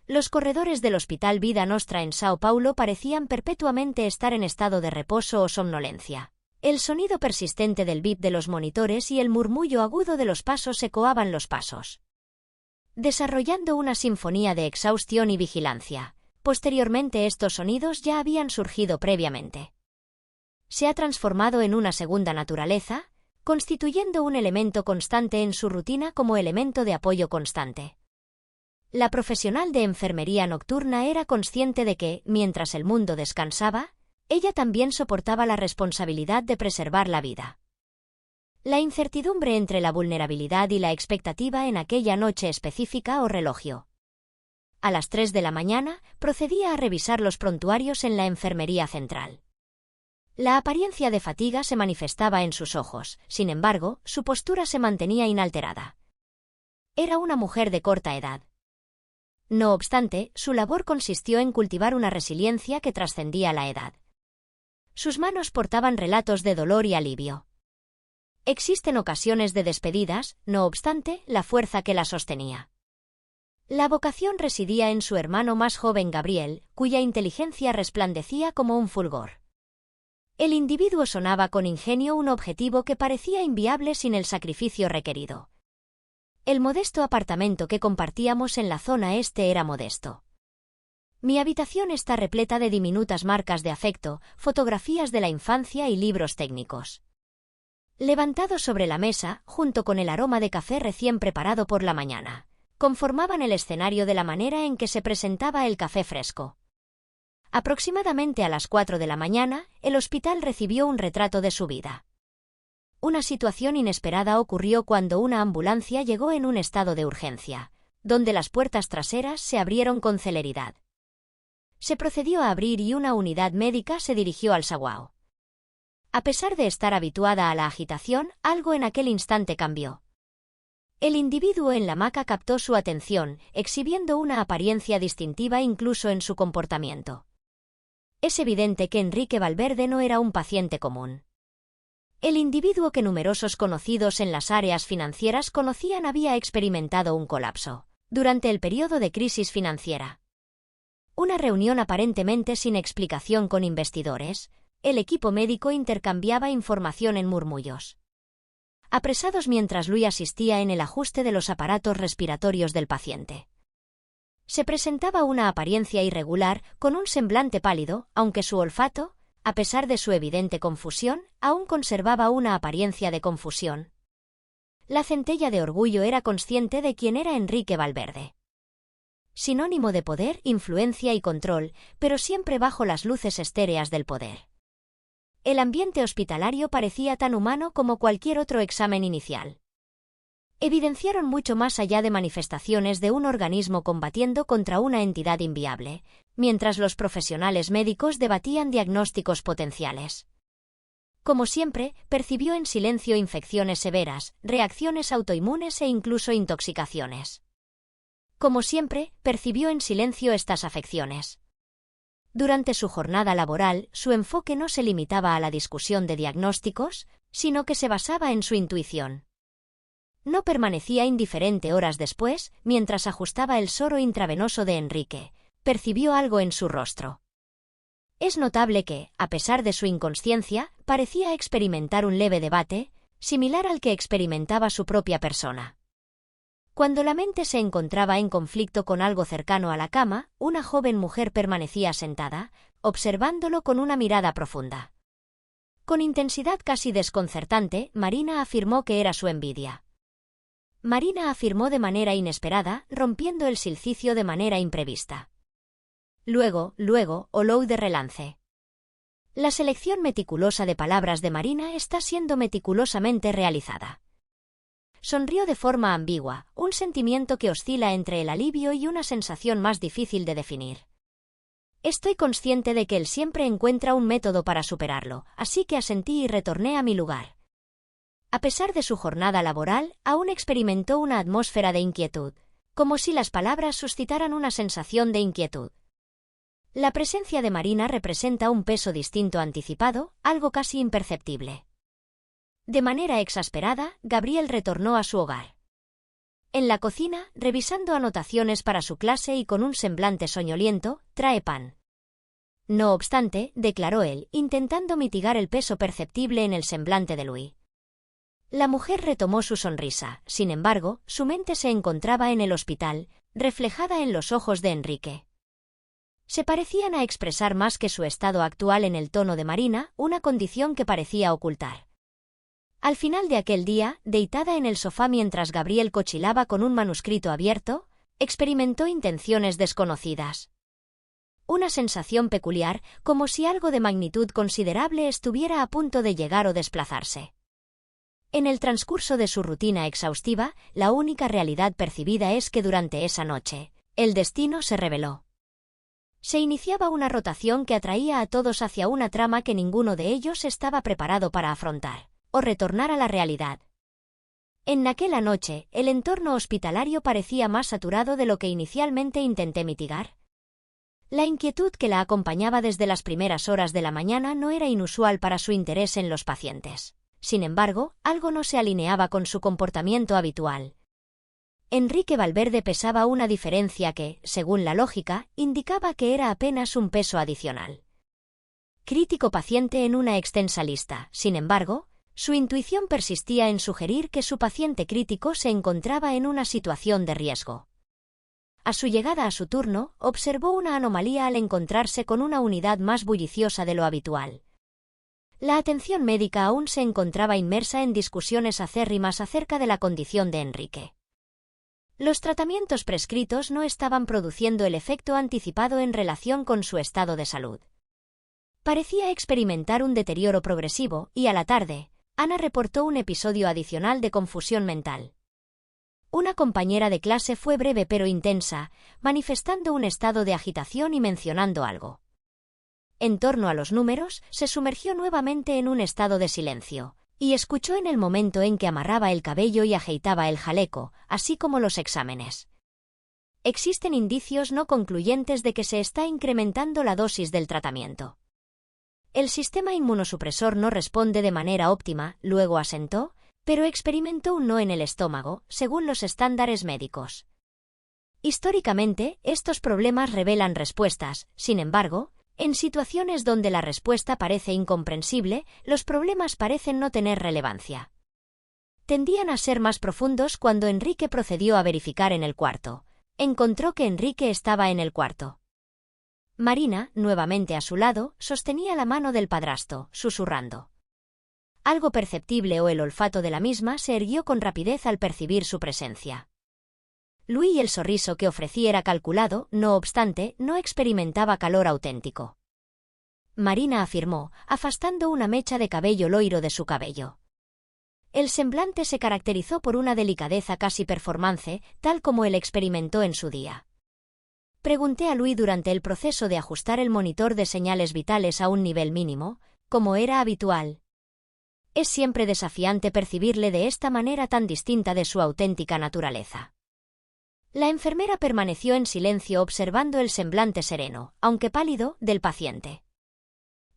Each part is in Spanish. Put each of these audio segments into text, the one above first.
Los corredores del Hospital Vida Nostra en Sao Paulo parecían perpetuamente estar en estado de reposo o somnolencia. El sonido persistente del bip de los monitores y el murmullo agudo de los pasos ecoaban los pasos, desarrollando una sinfonía de exhaustión y vigilancia. Posteriormente estos sonidos ya habían surgido previamente. Se ha transformado en una segunda naturaleza, constituyendo un elemento constante en su rutina como elemento de apoyo constante. La profesional de enfermería nocturna era consciente de que, mientras el mundo descansaba, ella también soportaba la responsabilidad de preservar la vida. La incertidumbre entre la vulnerabilidad y la expectativa en aquella noche específica o relojio. A las 3 de la mañana, procedía a revisar los prontuarios en la enfermería central. La apariencia de fatiga se manifestaba en sus ojos, sin embargo, su postura se mantenía inalterada. Era una mujer de corta edad. No obstante, su labor consistió en cultivar una resiliencia que trascendía la edad. Sus manos portaban relatos de dolor y alivio. Existen ocasiones de despedidas, no obstante, la fuerza que la sostenía. La vocación residía en su hermano más joven Gabriel, cuya inteligencia resplandecía como un fulgor. El individuo sonaba con ingenio un objetivo que parecía inviable sin el sacrificio requerido. El modesto apartamento que compartíamos en la zona este era modesto. Mi habitación está repleta de diminutas marcas de afecto, fotografías de la infancia y libros técnicos. Levantados sobre la mesa, junto con el aroma de café recién preparado por la mañana, conformaban el escenario de la manera en que se presentaba el café fresco. Aproximadamente a las 4 de la mañana, el hospital recibió un retrato de su vida. Una situación inesperada ocurrió cuando una ambulancia llegó en un estado de urgencia, donde las puertas traseras se abrieron con celeridad. Se procedió a abrir y una unidad médica se dirigió al zaguán. A pesar de estar habituada a la agitación, algo en aquel instante cambió. El individuo en la hamaca captó su atención, exhibiendo una apariencia distintiva incluso en su comportamiento. Es evidente que Enrique Valverde no era un paciente común. El individuo que numerosos conocidos en las áreas financieras conocían había experimentado un colapso durante el periodo de crisis financiera. Una reunión aparentemente sin explicación con investidores, el equipo médico intercambiaba información en murmullos. Apresados mientras Luis asistía en el ajuste de los aparatos respiratorios del paciente. Se presentaba una apariencia irregular, con un semblante pálido, aunque su olfato, a pesar de su evidente confusión, aún conservaba una apariencia de confusión. La centella de orgullo era consciente de quién era Enrique Valverde. Sinónimo de poder, influencia y control, pero siempre bajo las luces estéreas del poder. El ambiente hospitalario parecía tan humano como cualquier otro examen inicial. Evidenciaron mucho más allá de manifestaciones de un organismo combatiendo contra una entidad inviable, mientras los profesionales médicos debatían diagnósticos potenciales. Como siempre, percibió en silencio infecciones severas, reacciones autoinmunes e incluso intoxicaciones. Como siempre, percibió en silencio estas afecciones. Durante su jornada laboral, su enfoque no se limitaba a la discusión de diagnósticos, sino que se basaba en su intuición. No permanecía indiferente horas después, mientras ajustaba el soro intravenoso de Enrique. Percibió algo en su rostro. Es notable que, a pesar de su inconsciencia, parecía experimentar un leve debate, similar al que experimentaba su propia persona. Cuando la mente se encontraba en conflicto con algo cercano a la cama, una joven mujer permanecía sentada, observándolo con una mirada profunda. Con intensidad casi desconcertante, Marina afirmó que era su envidia. Marina afirmó de manera inesperada, rompiendo el silencio de manera imprevista. Luego, oló de relance. La selección meticulosa de palabras de Marina está siendo meticulosamente realizada. Sonrió de forma ambigua, un sentimiento que oscila entre el alivio y una sensación más difícil de definir. Estoy consciente de que él siempre encuentra un método para superarlo, así que asentí y retorné a mi lugar. A pesar de su jornada laboral, aún experimentó una atmósfera de inquietud, como si las palabras suscitaran una sensación de inquietud. La presencia de Marina representa un peso distinto anticipado, algo casi imperceptible. De manera exasperada, Gabriel retornó a su hogar. En la cocina, revisando anotaciones para su clase y con un semblante soñoliento, trae pan. No obstante, declaró él, intentando mitigar el peso perceptible en el semblante de Louis. La mujer retomó su sonrisa, sin embargo, su mente se encontraba en el hospital, reflejada en los ojos de Enrique. Se parecían a expresar más que su estado actual en el tono de Marina, una condición que parecía ocultar. Al final de aquel día, deitada en el sofá mientras Gabriel cochilaba con un manuscrito abierto, experimentó intenciones desconocidas. Una sensación peculiar, como si algo de magnitud considerable estuviera a punto de llegar o desplazarse. En el transcurso de su rutina exhaustiva, la única realidad percibida es que durante esa noche, el destino se reveló. Se iniciaba una rotación que atraía a todos hacia una trama que ninguno de ellos estaba preparado para afrontar, o retornar a la realidad. En aquella noche, el entorno hospitalario parecía más saturado de lo que inicialmente intenté mitigar. La inquietud que la acompañaba desde las primeras horas de la mañana no era inusual para su interés en los pacientes. Sin embargo, algo no se alineaba con su comportamiento habitual. Enrique Valverde pesaba una diferencia que, según la lógica, indicaba que era apenas un peso adicional. Crítico paciente en una extensa lista, sin embargo, su intuición persistía en sugerir que su paciente crítico se encontraba en una situación de riesgo. A su llegada a su turno, observó una anomalía al encontrarse con una unidad más bulliciosa de lo habitual. La atención médica aún se encontraba inmersa en discusiones acérrimas acerca de la condición de Enrique. Los tratamientos prescritos no estaban produciendo el efecto anticipado en relación con su estado de salud. Parecía experimentar un deterioro progresivo y a la tarde, Ana reportó un episodio adicional de confusión mental. Una compañera de clase fue breve pero intensa, manifestando un estado de agitación y mencionando algo. En torno a los números, se sumergió nuevamente en un estado de silencio, y escuchó en el momento en que amarraba el cabello y ajeitaba el jaleco, así como los exámenes. Existen indicios no concluyentes de que se está incrementando la dosis del tratamiento. El sistema inmunosupresor no responde de manera óptima, luego asentó, pero experimentó un no en el estómago, según los estándares médicos. Históricamente, estos problemas revelan respuestas, sin embargo, en situaciones donde la respuesta parece incomprensible, los problemas parecen no tener relevancia. Tendían a ser más profundos cuando Enrique procedió a verificar en el cuarto. Encontró que Enrique estaba en el cuarto. Marina, nuevamente a su lado, sostenía la mano del padrastro, susurrando. Algo perceptible o el olfato de la misma se erguió con rapidez al percibir su presencia. Louis y el sorriso que ofrecía era calculado, no obstante, no experimentaba calor auténtico. Marina afirmó, afastando una mecha de cabello loiro de su cabello. El semblante se caracterizó por una delicadeza casi performance, tal como él experimentó en su día. Pregunté a Louis durante el proceso de ajustar el monitor de señales vitales a un nivel mínimo, como era habitual. Es siempre desafiante percibirle de esta manera tan distinta de su auténtica naturaleza. La enfermera permaneció en silencio observando el semblante sereno, aunque pálido, del paciente.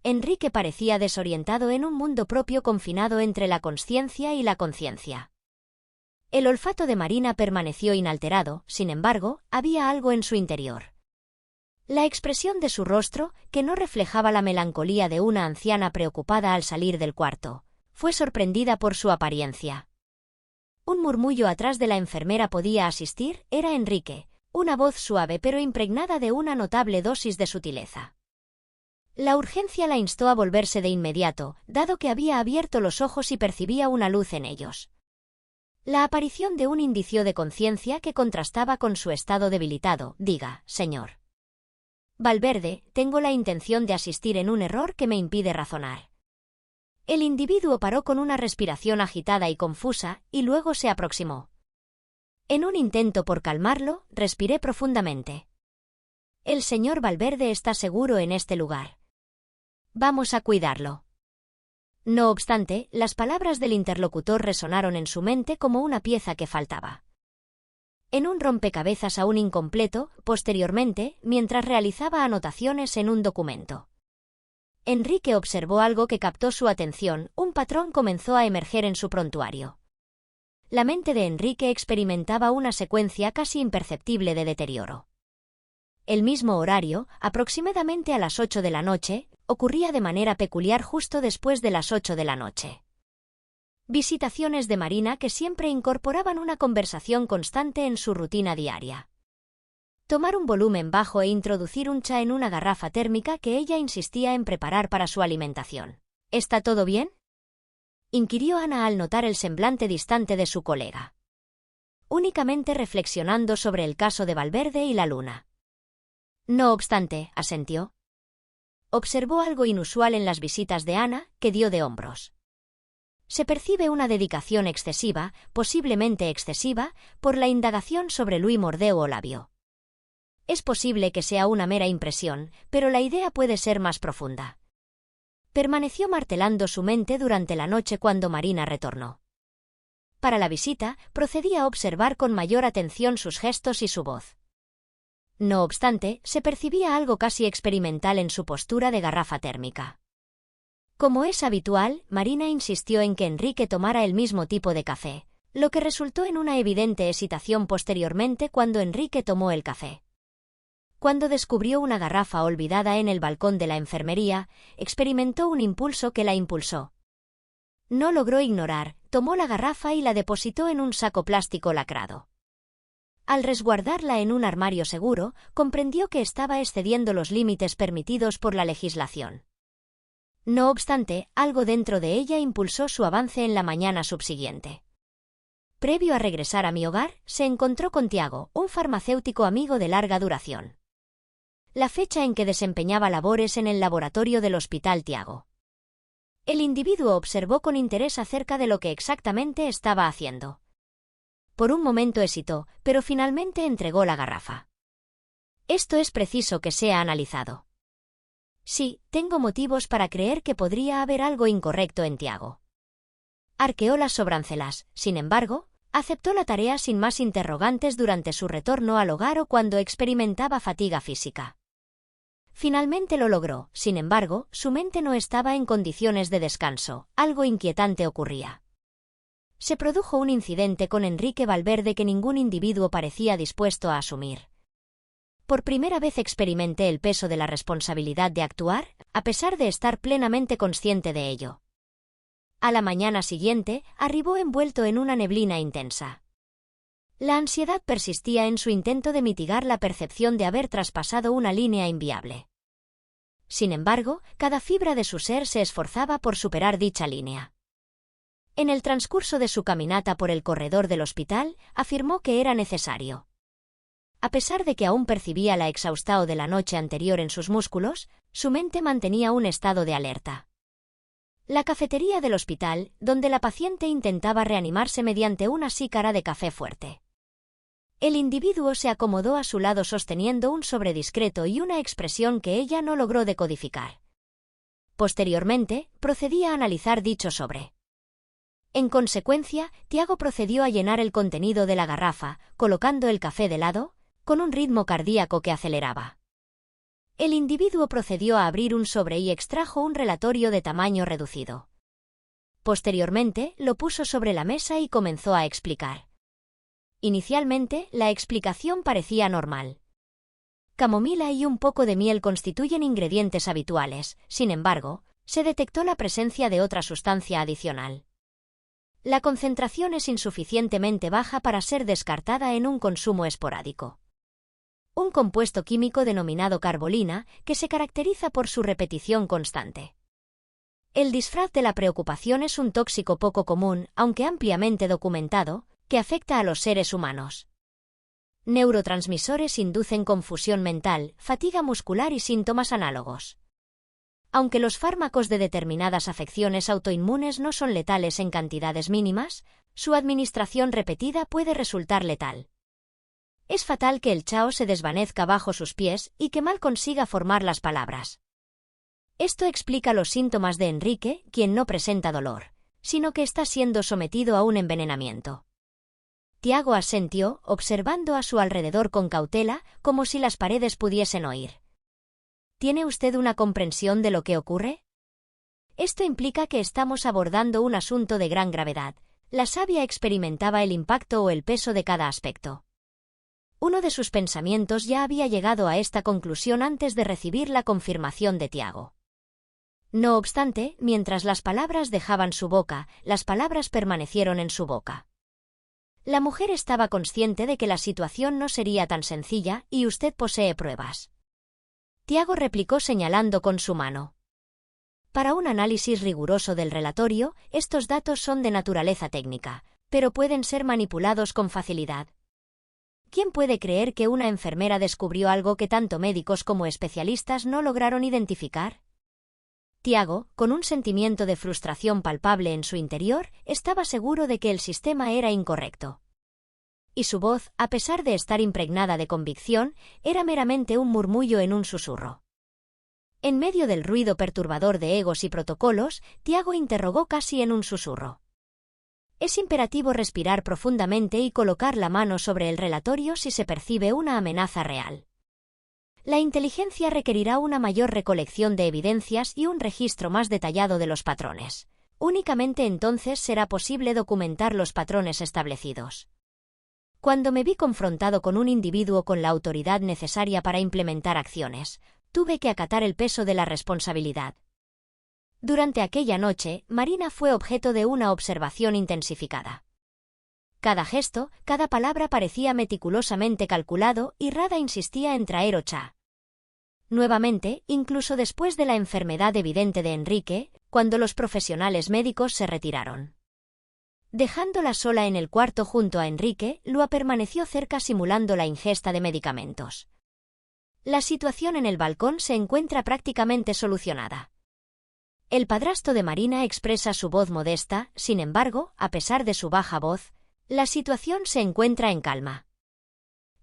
Enrique parecía desorientado en un mundo propio confinado entre la consciencia y la conciencia. El olfato de Marina permaneció inalterado, sin embargo, había algo en su interior. La expresión de su rostro, que no reflejaba la melancolía de una anciana preocupada al salir del cuarto, fue sorprendida por su apariencia. Un murmullo atrás de la enfermera podía asistir, era Enrique, una voz suave pero impregnada de una notable dosis de sutileza. La urgencia la instó a volverse de inmediato, dado que había abierto los ojos y percibía una luz en ellos. La aparición de un indicio de conciencia que contrastaba con su estado debilitado. Diga, señor Valverde, tengo la intención de asistir en un error que me impide razonar. El individuo paró con una respiración agitada y confusa, y luego se aproximó. En un intento por calmarlo, respiré profundamente. El señor Valverde está seguro en este lugar. Vamos a cuidarlo. No obstante, las palabras del interlocutor resonaron en su mente como una pieza que faltaba. En un rompecabezas aún incompleto, posteriormente, mientras realizaba anotaciones en un documento. Enrique observó algo que captó su atención, un patrón comenzó a emerger en su prontuario. la mente de Enrique experimentaba una secuencia casi imperceptible de deterioro. El mismo horario, aproximadamente a las 8 de la noche, ocurría de manera peculiar justo después de las 8 de la noche. Visitaciones de Marina que siempre incorporaban una conversación constante en su rutina diaria. Tomar un volumen bajo e introducir un cha en una garrafa térmica que ella insistía en preparar para su alimentación. ¿Está todo bien?, inquirió Ana al notar el semblante distante de su colega. Únicamente reflexionando sobre el caso de Valverde y la luna. No obstante, asintió. Observó algo inusual en las visitas de Ana, que dio de hombros. Se percibe una dedicación excesiva, posiblemente excesiva, por la indagación sobre Louis Mordeu o Labio. Es posible que sea una mera impresión, pero la idea puede ser más profunda. Permaneció martelando su mente durante la noche cuando Marina retornó. Para la visita, procedía a observar con mayor atención sus gestos y su voz. No obstante, se percibía algo casi experimental en su postura de garrafa térmica. Como es habitual, Marina insistió en que Enrique tomara el mismo tipo de café, lo que resultó en una evidente hesitación posteriormente cuando Enrique tomó el café. Cuando descubrió una garrafa olvidada en el balcón de la enfermería, experimentó un impulso que la impulsó. No logró ignorar, tomó la garrafa y la depositó en un saco plástico lacrado. Al resguardarla en un armario seguro, comprendió que estaba excediendo los límites permitidos por la legislación. No obstante, algo dentro de ella impulsó su avance en la mañana subsiguiente. Previo a regresar a mi hogar, se encontró con Tiago, un farmacéutico amigo de larga duración. La fecha en que desempeñaba labores en el laboratorio del Hospital Tiago. El individuo observó con interés acerca de lo que exactamente estaba haciendo. Por un momento hesitó, pero finalmente entregó la garrafa. Esto es preciso que sea analizado. Sí, tengo motivos para creer que podría haber algo incorrecto en Tiago. Arqueó las sobrancelas, sin embargo, aceptó la tarea sin más interrogantes durante su retorno al hogar o cuando experimentaba fatiga física. Finalmente lo logró, sin embargo, su mente no estaba en condiciones de descanso, algo inquietante ocurría. Se produjo un incidente con Enrique Valverde que ningún individuo parecía dispuesto a asumir. Por primera vez experimenté el peso de la responsabilidad de actuar, a pesar de estar plenamente consciente de ello. A la mañana siguiente, arribó envuelto en una neblina intensa. La ansiedad persistía en su intento de mitigar la percepción de haber traspasado una línea inviable. Sin embargo, cada fibra de su ser se esforzaba por superar dicha línea. En el transcurso de su caminata por el corredor del hospital, afirmó que era necesario. A pesar de que aún percibía la exhaustao de la noche anterior en sus músculos, su mente mantenía un estado de alerta. La cafetería del hospital, donde la paciente intentaba reanimarse mediante una xícara de café fuerte. El individuo se acomodó a su lado sosteniendo un sobre discreto y una expresión que ella no logró decodificar. Posteriormente, procedía a analizar dicho sobre. En consecuencia, Tiago procedió a llenar el contenido de la garrafa, colocando el café de lado, con un ritmo cardíaco que aceleraba. El individuo procedió a abrir un sobre y extrajo un relatorio de tamaño reducido. Posteriormente, lo puso sobre la mesa y comenzó a explicar. Inicialmente, la explicación parecía normal. Camomila y un poco de miel constituyen ingredientes habituales, sin embargo, se detectó la presencia de otra sustancia adicional. La concentración es insuficientemente baja para ser descartada en un consumo esporádico. Un compuesto químico denominado carbolina, que se caracteriza por su repetición constante. El disfraz de la preocupación es un tóxico poco común, aunque ampliamente documentado, que afecta a los seres humanos. Neurotransmisores inducen confusión mental, fatiga muscular y síntomas análogos. Aunque los fármacos de determinadas afecciones autoinmunes no son letales en cantidades mínimas, su administración repetida puede resultar letal. Es fatal que el chao se desvanezca bajo sus pies y que mal consiga formar las palabras. Esto explica los síntomas de Enrique, quien no presenta dolor, sino que está siendo sometido a un envenenamiento. Tiago asintió, observando a su alrededor con cautela, como si las paredes pudiesen oír. ¿Tiene usted una comprensión de lo que ocurre? Esto implica que estamos abordando un asunto de gran gravedad, La sabia experimentaba el impacto o el peso de cada aspecto. Uno de sus pensamientos ya había llegado a esta conclusión antes de recibir la confirmación de Tiago. No obstante, mientras las palabras dejaban su boca, las palabras permanecieron en su boca. La mujer estaba consciente de que la situación no sería tan sencilla, y usted posee pruebas. Tiago replicó señalando con su mano. Para un análisis riguroso del relatorio, estos datos son de naturaleza técnica, pero pueden ser manipulados con facilidad. ¿Quién puede creer que una enfermera descubrió algo que tanto médicos como especialistas no lograron identificar? Tiago, con un sentimiento de frustración palpable en su interior, estaba seguro de que el sistema era incorrecto. Y su voz, a pesar de estar impregnada de convicción, era meramente un murmullo en un susurro. En medio del ruido perturbador de egos y protocolos, Tiago interrogó casi en un susurro. Es imperativo respirar profundamente y colocar la mano sobre el relatorio si se percibe una amenaza real. La inteligencia requerirá una mayor recolección de evidencias y un registro más detallado de los patrones. Únicamente entonces será posible documentar los patrones establecidos. Cuando me vi confrontado con un individuo con la autoridad necesaria para implementar acciones, tuve que acatar el peso de la responsabilidad. Durante aquella noche, Marina fue objeto de una observación intensificada. Cada gesto, cada palabra parecía meticulosamente calculado y Rada insistía en traer Ocha. Nuevamente, incluso después de la enfermedad evidente de Enrique, cuando los profesionales médicos se retiraron. Dejándola sola en el cuarto junto a Enrique, Lua permaneció cerca simulando la ingesta de medicamentos. La situación en el balcón se encuentra prácticamente solucionada. El padrastro de Marina expresa su voz modesta, sin embargo, a pesar de su baja voz, la situación se encuentra en calma.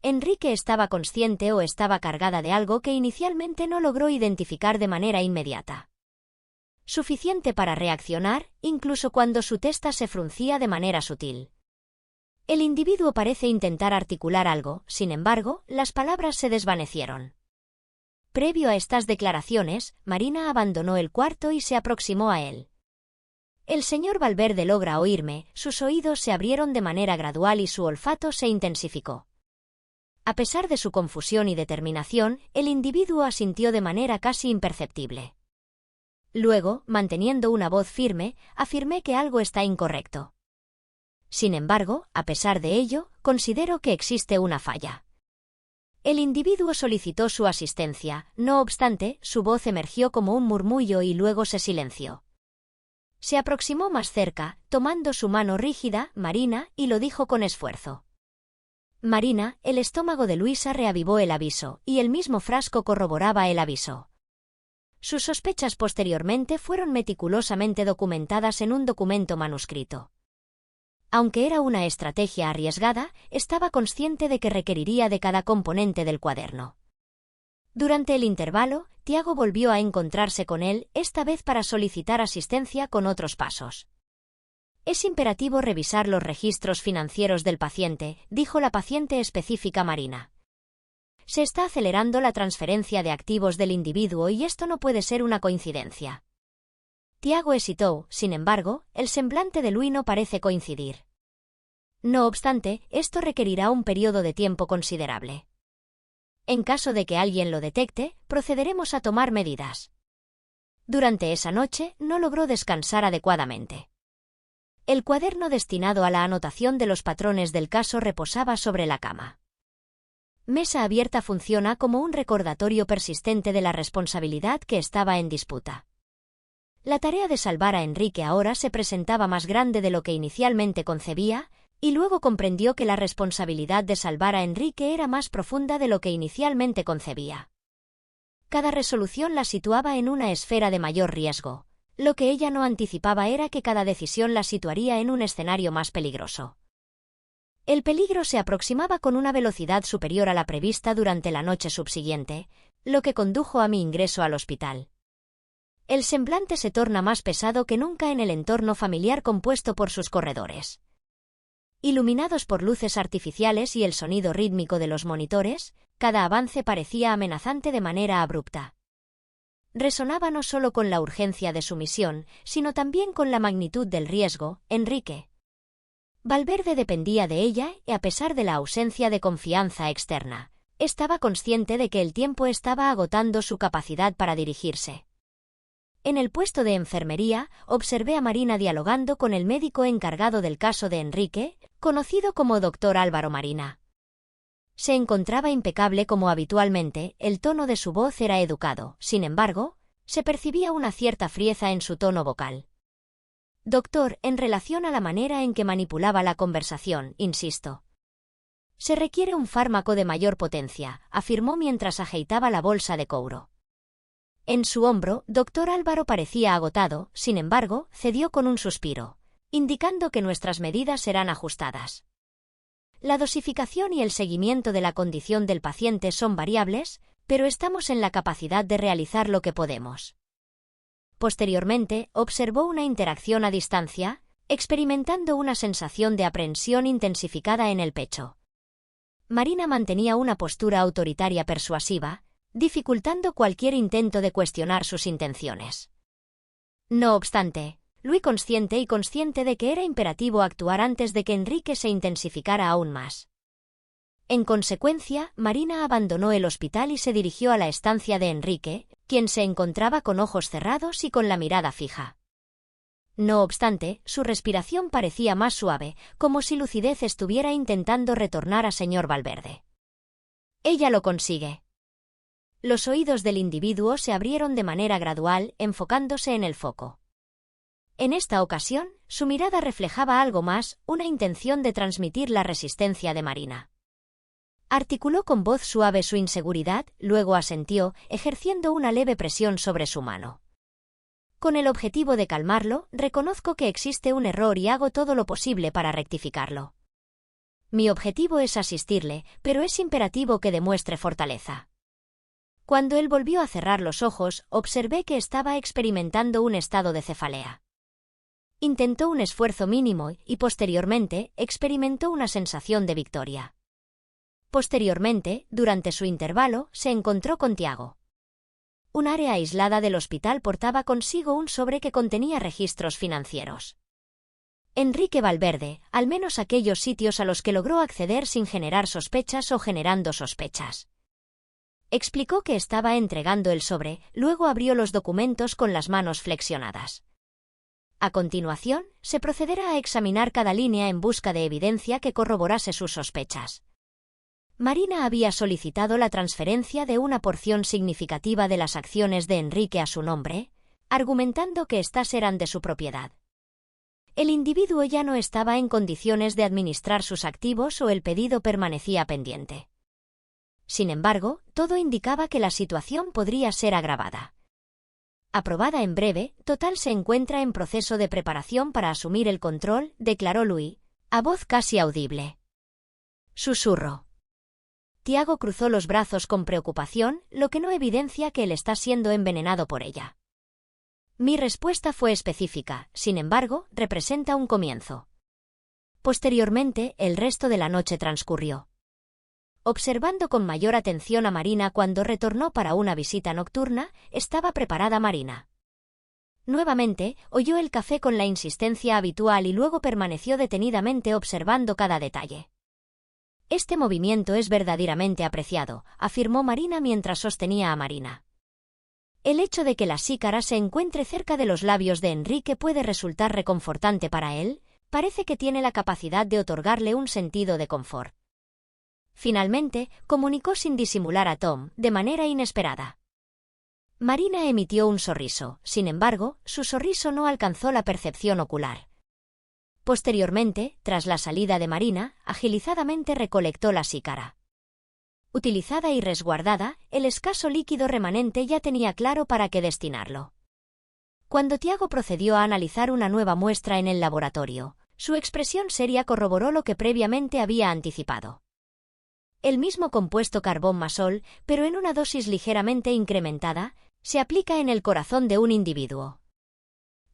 Enrique estaba consciente o estaba cargada de algo que inicialmente no logró identificar de manera inmediata. Suficiente para reaccionar, incluso cuando su testa se fruncía de manera sutil. El individuo parece intentar articular algo, sin embargo, las palabras se desvanecieron. Previo a estas declaraciones, Marina abandonó el cuarto y se aproximó a él. El señor Valverde logra oírme, sus oídos se abrieron de manera gradual y su olfato se intensificó. A pesar de su confusión y determinación, el individuo asintió de manera casi imperceptible. Luego, manteniendo una voz firme, afirmé que algo está incorrecto. Sin embargo, a pesar de ello, considero que existe una falla. El individuo solicitó su asistencia, no obstante, su voz emergió como un murmullo y luego se silenció. Se aproximó más cerca, tomando su mano rígida, Marina, y lo dijo con esfuerzo. Marina, el estómago de Luisa reavivó el aviso, y el mismo frasco corroboraba el aviso. Sus sospechas posteriormente fueron meticulosamente documentadas en un documento manuscrito. Aunque era una estrategia arriesgada, estaba consciente de que requeriría de cada componente del cuaderno. Durante el intervalo, Tiago volvió a encontrarse con él, esta vez para solicitar asistencia con otros pasos. Es imperativo revisar los registros financieros del paciente, dijo la paciente específica Marina. Se está acelerando la transferencia de activos del individuo y esto no puede ser una coincidencia. Tiago hesitó, sin embargo, el semblante de Lui no parece coincidir. No obstante, esto requerirá un periodo de tiempo considerable. En caso de que alguien lo detecte, procederemos a tomar medidas. Durante esa noche, no logró descansar adecuadamente. El cuaderno destinado a la anotación de los patrones del caso reposaba sobre la cama. Mesa abierta funciona como un recordatorio persistente de la responsabilidad que estaba en disputa. La tarea de salvar a Enrique ahora se presentaba más grande de lo que inicialmente concebía, y luego comprendió que la responsabilidad de salvar a Enrique era más profunda de lo que inicialmente concebía. Cada resolución la situaba en una esfera de mayor riesgo. Lo que ella no anticipaba era que cada decisión la situaría en un escenario más peligroso. El peligro se aproximaba con una velocidad superior a la prevista durante la noche subsiguiente, lo que condujo a mi ingreso al hospital. El semblante se torna más pesado que nunca en el entorno familiar compuesto por sus corredores. Iluminados por luces artificiales y el sonido rítmico de los monitores, cada avance parecía amenazante de manera abrupta. Resonaba no solo con la urgencia de su misión, sino también con la magnitud del riesgo. Enrique. Valverde dependía de ella y a pesar de la ausencia de confianza externa, estaba consciente de que el tiempo estaba agotando su capacidad para dirigirse. En el puesto de enfermería, observé a Marina dialogando con el médico encargado del caso de Enrique, conocido como Dr. Álvaro Marina. Se encontraba impecable como habitualmente, el tono de su voz era educado, sin embargo, se percibía una cierta frieza en su tono vocal. Doctor, en relación a la manera en que manipulaba la conversación, insisto. Se requiere un fármaco de mayor potencia, afirmó mientras agitaba la bolsa de couro. En su hombro, Dr. Álvaro parecía agotado, sin embargo, cedió con un suspiro, indicando que nuestras medidas serán ajustadas. La dosificación y el seguimiento de la condición del paciente son variables, pero estamos en la capacidad de realizar lo que podemos. Posteriormente, observó una interacción a distancia, experimentando una sensación de aprensión intensificada en el pecho. Marina mantenía una postura autoritaria persuasiva, dificultando cualquier intento de cuestionar sus intenciones. No obstante, Luis consciente de que era imperativo actuar antes de que Enrique se intensificara aún más. En consecuencia, Marina abandonó el hospital y se dirigió a la estancia de Enrique, quien se encontraba con ojos cerrados y con la mirada fija. No obstante, su respiración parecía más suave, como si lucidez estuviera intentando retornar a señor Valverde. Ella lo consigue. Los oídos del individuo se abrieron de manera gradual, enfocándose en el foco. En esta ocasión, su mirada reflejaba algo más, una intención de transmitir la resistencia de Marina. Articuló con voz suave su inseguridad, luego asintió, ejerciendo una leve presión sobre su mano. Con el objetivo de calmarlo, reconozco que existe un error y hago todo lo posible para rectificarlo. Mi objetivo es asistirle, pero es imperativo que demuestre fortaleza. Cuando él volvió a cerrar los ojos, observé que estaba experimentando un estado de cefalea. Intentó un esfuerzo mínimo y posteriormente experimentó una sensación de victoria. Posteriormente, durante su intervalo, se encontró con Tiago. Un área aislada del hospital portaba consigo un sobre que contenía registros financieros. Enrique Valverde, al menos aquellos sitios a los que logró acceder sin generar sospechas o generando sospechas. Explicó que estaba entregando el sobre, luego abrió los documentos con las manos flexionadas. A continuación, se procederá a examinar cada línea en busca de evidencia que corroborase sus sospechas. Marina había solicitado la transferencia de una porción significativa de las acciones de Enrique a su nombre, argumentando que éstas eran de su propiedad. El individuo ya no estaba en condiciones de administrar sus activos o el pedido permanecía pendiente. Sin embargo, todo indicaba que la situación podría ser agravada. Aprobada en breve, Total se encuentra en proceso de preparación para asumir el control, declaró Luis, a voz casi audible. Susurro. Tiago cruzó los brazos con preocupación, lo que no evidencia que él está siendo envenenado por ella. Mi respuesta fue específica, sin embargo, representa un comienzo. Posteriormente, el resto de la noche transcurrió. Observando con mayor atención a Marina cuando retornó para una visita nocturna, estaba preparada Marina. Nuevamente, oyó el café con la insistencia habitual y luego permaneció detenidamente observando cada detalle. Este movimiento es verdaderamente apreciado, afirmó Marina mientras sostenía a Marina. El hecho de que la xícara se encuentre cerca de los labios de Enrique puede resultar reconfortante para él, parece que tiene la capacidad de otorgarle un sentido de confort. Finalmente, comunicó sin disimular a Tom, de manera inesperada. Marina emitió un sorriso, sin embargo, su sorriso no alcanzó la percepción ocular. Posteriormente, tras la salida de Marina, agilizadamente recolectó la xícara. Utilizada y resguardada, el escaso líquido remanente ya tenía claro para qué destinarlo. Cuando Tiago procedió a analizar una nueva muestra en el laboratorio, su expresión seria corroboró lo que previamente había anticipado. El mismo compuesto carbón-masol, pero en una dosis ligeramente incrementada, se aplica en el corazón de un individuo.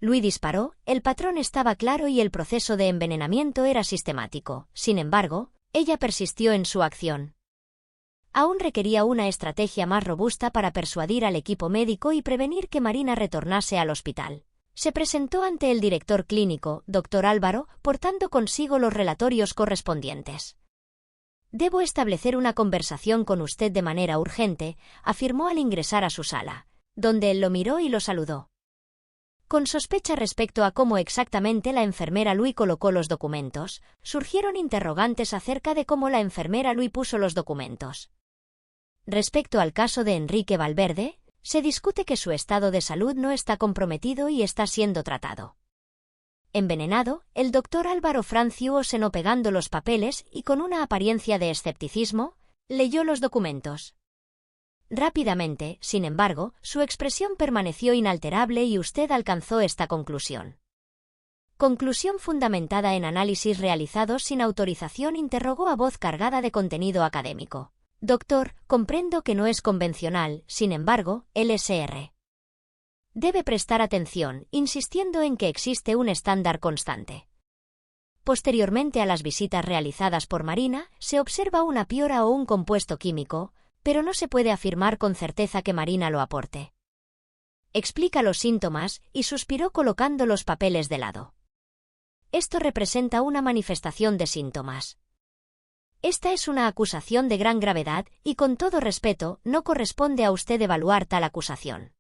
Luis disparó, el patrón estaba claro y el proceso de envenenamiento era sistemático. Sin embargo, ella persistió en su acción. Aún requería una estrategia más robusta para persuadir al equipo médico y prevenir que Marina retornase al hospital. Se presentó ante el director clínico, Dr. Álvaro, portando consigo los relatorios correspondientes. «Debo establecer una conversación con usted de manera urgente», afirmó al ingresar a su sala, donde él lo miró y lo saludó. Con sospecha respecto a cómo exactamente la enfermera Lui colocó los documentos, surgieron interrogantes acerca de cómo la enfermera Lui puso los documentos. Respecto al caso de Enrique Valverde, se discute que su estado de salud no está comprometido y está siendo tratado. Envenenado, el doctor Álvaro Franciu senó pegando los papeles y con una apariencia de escepticismo, leyó los documentos. Rápidamente, sin embargo, su expresión permaneció inalterable y usted alcanzó esta conclusión. Conclusión fundamentada en análisis realizados sin autorización, interrogó a voz cargada de contenido académico. Doctor, comprendo que no es convencional, sin embargo, LSR. Debe prestar atención, insistiendo en que existe un estándar constante. Posteriormente a las visitas realizadas por Marina, se observa una piora o un compuesto químico, pero no se puede afirmar con certeza que Marina lo aporte. Explica los síntomas y suspiró colocando los papeles de lado. Esto representa una manifestación de síntomas. Esta es una acusación de gran gravedad y, con todo respeto, no corresponde a usted evaluar tal acusación.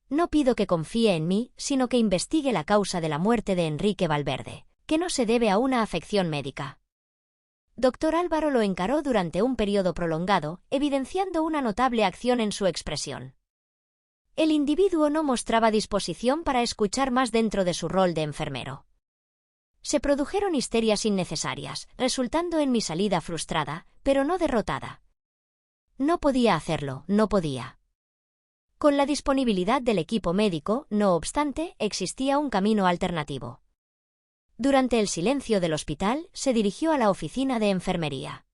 No pido que confíe en mí, sino que investigue la causa de la muerte de Enrique Valverde, que no se debe a una afección médica. Dr. Álvaro lo encaró durante un periodo prolongado, evidenciando una notable acción en su expresión. El individuo no mostraba disposición para escuchar más dentro de su rol de enfermero. Se produjeron histerias innecesarias, resultando en mi salida frustrada, pero no derrotada. No podía hacerlo, no podía. Con la disponibilidad del equipo médico, no obstante, existía un camino alternativo. Durante el silencio del hospital, se dirigió a la oficina de enfermería.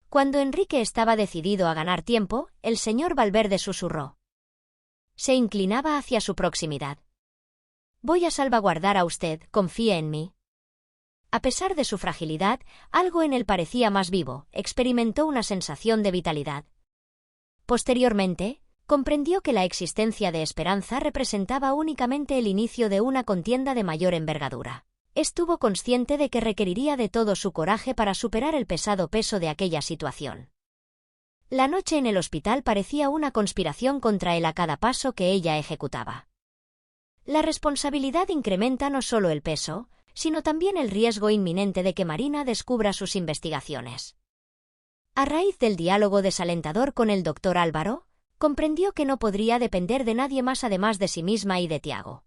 Cuando Enrique estaba decidido a ganar tiempo, el señor Valverde susurró. Se inclinaba hacia su proximidad. Voy a salvaguardar a usted, confíe en mí. A pesar de su fragilidad, algo en él parecía más vivo, experimentó una sensación de vitalidad. Posteriormente, comprendió que la existencia de esperanza representaba únicamente el inicio de una contienda de mayor envergadura. Estuvo consciente de que requeriría de todo su coraje para superar el pesado peso de aquella situación. La noche en el hospital parecía una conspiración contra él a cada paso que ella ejecutaba. La responsabilidad incrementa no solo el peso, sino también el riesgo inminente de que Marina descubra sus investigaciones. A raíz del diálogo desalentador con el doctor Álvaro, comprendió que no podría depender de nadie más además de sí misma y de Tiago,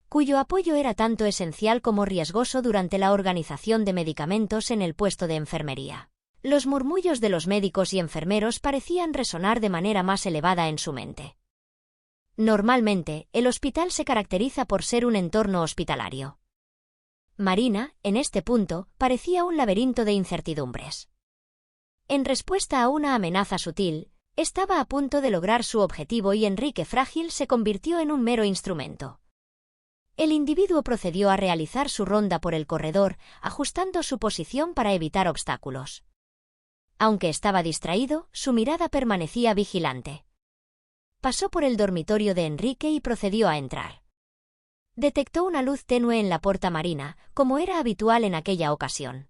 cuyo apoyo era tanto esencial como riesgoso durante la organización de medicamentos en el puesto de enfermería. Los murmullos de los médicos y enfermeros parecían resonar de manera más elevada en su mente. Normalmente, el hospital se caracteriza por ser un entorno hospitalario. Marina, en este punto, parecía un laberinto de incertidumbres. En respuesta a una amenaza sutil, estaba a punto de lograr su objetivo y Enrique Frágil se convirtió en un mero instrumento. El individuo procedió a realizar su ronda por el corredor, ajustando su posición para evitar obstáculos. Aunque estaba distraído, su mirada permanecía vigilante. Pasó por el dormitorio de Enrique y procedió a entrar. Detectó una luz tenue en la puerta Marina, como era habitual en aquella ocasión.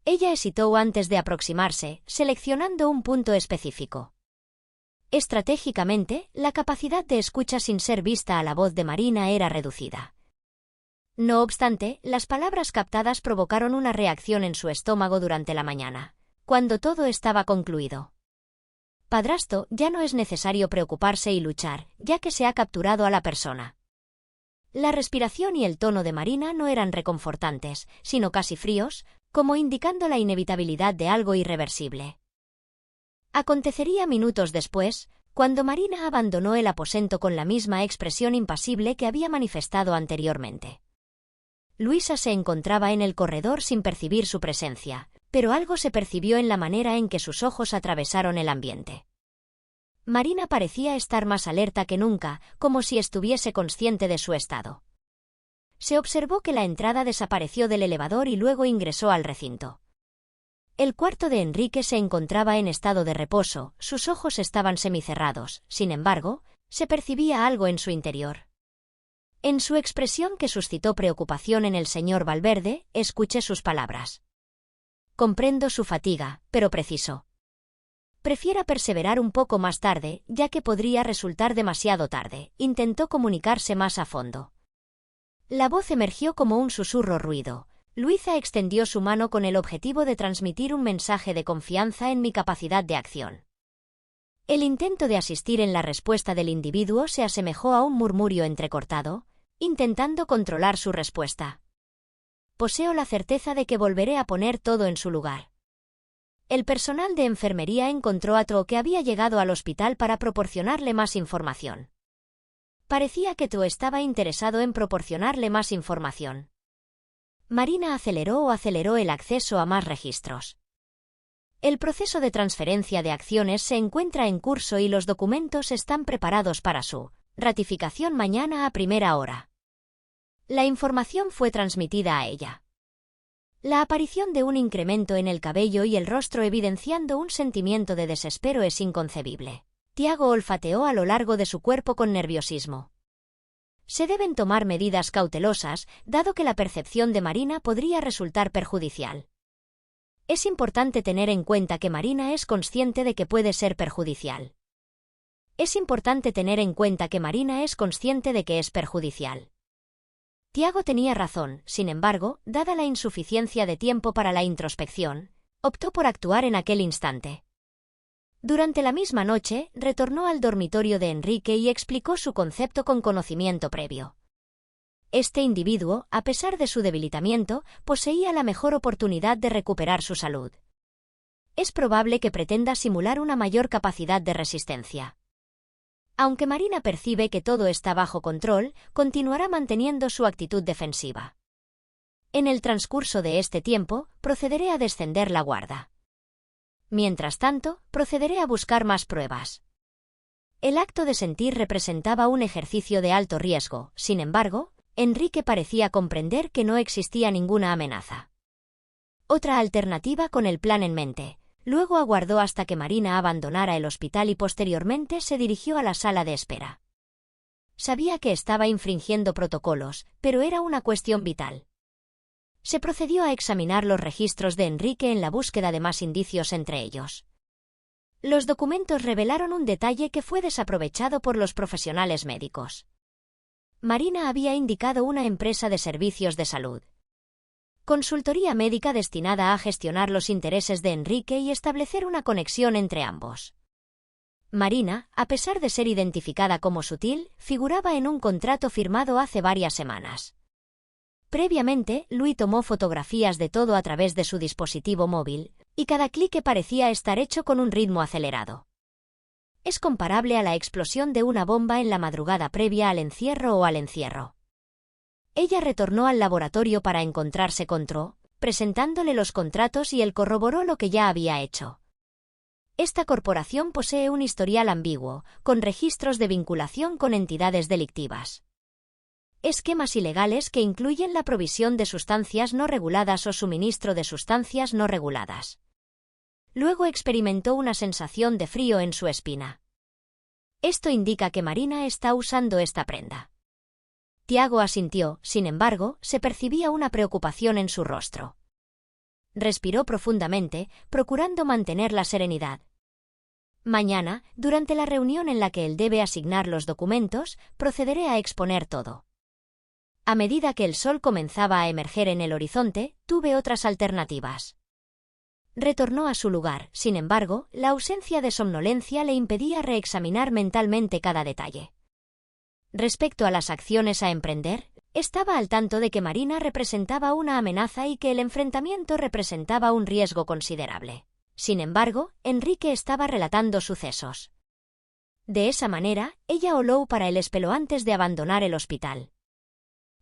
Ella hesitó antes de aproximarse, seleccionando un punto específico. Estratégicamente, la capacidad de escucha sin ser vista a la voz de Marina era reducida. No obstante, las palabras captadas provocaron una reacción en su estómago durante la mañana, cuando todo estaba concluido. Padrastro, ya no es necesario preocuparse y luchar, ya que se ha capturado a la persona. La respiración y el tono de Marina no eran reconfortantes, sino casi fríos, como indicando la inevitabilidad de algo irreversible. Acontecería minutos después, cuando Marina abandonó el aposento con la misma expresión impasible que había manifestado anteriormente. Luisa se encontraba en el corredor sin percibir su presencia, pero algo se percibió en la manera en que sus ojos atravesaron el ambiente. Marina parecía estar más alerta que nunca, como si estuviese consciente de su estado. Se observó que la entrada desapareció del elevador y luego ingresó al recinto. El cuarto de Enrique se encontraba en estado de reposo, sus ojos estaban semicerrados, sin embargo, se percibía algo en su interior. En su expresión, que suscitó preocupación en el señor Valverde, escuché sus palabras. Comprendo su fatiga, pero precisó. Prefiera perseverar un poco más tarde, ya que podría resultar demasiado tarde. Intentó comunicarse más a fondo. La voz emergió como un susurro ruido. Luisa extendió su mano con el objetivo de transmitir un mensaje de confianza en mi capacidad de acción. El intento de asistir en la respuesta del individuo se asemejó a un murmurio entrecortado, intentando controlar su respuesta. Poseo la certeza de que volveré a poner todo en su lugar. El personal de enfermería encontró a Tro, que había llegado al hospital para proporcionarle más información. Parecía que Tro estaba interesado en proporcionarle más información. Marina aceleró el acceso a más registros. El proceso de transferencia de acciones se encuentra en curso y los documentos están preparados para su ratificación mañana a primera hora. La información fue transmitida a ella. La aparición de un incremento en el cabello y el rostro evidenciando un sentimiento de desespero es inconcebible. Tiago olfateó a lo largo de su cuerpo con nerviosismo. Se deben tomar medidas cautelosas, dado que la percepción de Marina podría resultar perjudicial. Es importante tener en cuenta que Marina es consciente de que puede ser perjudicial. Tiago tenía razón, sin embargo, dada la insuficiencia de tiempo para la introspección, optó por actuar en aquel instante. Durante la misma noche, retornó al dormitorio de Enrique y explicó su concepto con conocimiento previo. Este individuo, a pesar de su debilitamiento, poseía la mejor oportunidad de recuperar su salud. Es probable que pretenda simular una mayor capacidad de resistencia. Aunque Marina percibe que todo está bajo control, continuará manteniendo su actitud defensiva. En el transcurso de este tiempo, procederé a descender la guarda. Mientras tanto, procederé a buscar más pruebas. El acto de sentir representaba un ejercicio de alto riesgo, sin embargo, Enrique parecía comprender que no existía ninguna amenaza. Otra alternativa con el plan en mente. Luego aguardó hasta que Marina abandonara el hospital y posteriormente se dirigió a la sala de espera. Sabía que estaba infringiendo protocolos, pero era una cuestión vital. Se procedió a examinar los registros de Enrique en la búsqueda de más indicios entre ellos. Los documentos revelaron un detalle que fue desaprovechado por los profesionales médicos. Marina había indicado una empresa de servicios de salud. Consultoría médica destinada a gestionar los intereses de Enrique y establecer una conexión entre ambos. Marina, a pesar de ser identificada como sutil, figuraba en un contrato firmado hace varias semanas. Previamente, Louis tomó fotografías de todo a través de su dispositivo móvil, y cada clic parecía estar hecho con un ritmo acelerado. Es comparable a la explosión de una bomba en la madrugada previa al encierro o al encierro. Ella retornó al laboratorio para encontrarse con Tro, presentándole los contratos y él corroboró lo que ya había hecho. Esta corporación posee un historial ambiguo, con registros de vinculación con entidades delictivas. Esquemas ilegales que incluyen la provisión de sustancias no reguladas o suministro de sustancias no reguladas. Luego experimentó una sensación de frío en su espina. Esto indica que Marina está usando esta prenda. Tiago asintió, sin embargo, se percibía una preocupación en su rostro. Respiró profundamente, procurando mantener la serenidad. Mañana, durante la reunión en la que él debe asignar los documentos, procederé a exponer todo. A medida que el sol comenzaba a emerger en el horizonte, tuve otras alternativas. Retornó a su lugar, sin embargo, la ausencia de somnolencia le impedía reexaminar mentalmente cada detalle. Respecto a las acciones a emprender, estaba al tanto de que Marina representaba una amenaza y que el enfrentamiento representaba un riesgo considerable. Sin embargo, Enrique estaba relatando sucesos. De esa manera, ella oló para el espelo antes de abandonar el hospital.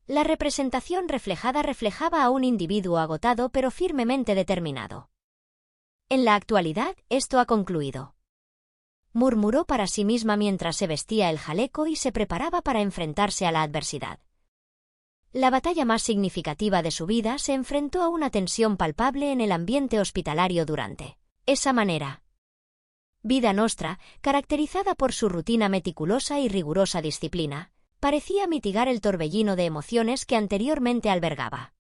La representación reflejaba a un individuo agotado pero firmemente determinado. En la actualidad, esto ha concluido. Murmuró para sí misma mientras se vestía el jaleco y se preparaba para enfrentarse a la adversidad. La batalla más significativa de su vida se enfrentó a una tensión palpable en el ambiente hospitalario durante esa manera. Vida Nostra, caracterizada por su rutina meticulosa y rigurosa disciplina, parecía mitigar el torbellino de emociones que anteriormente albergaba.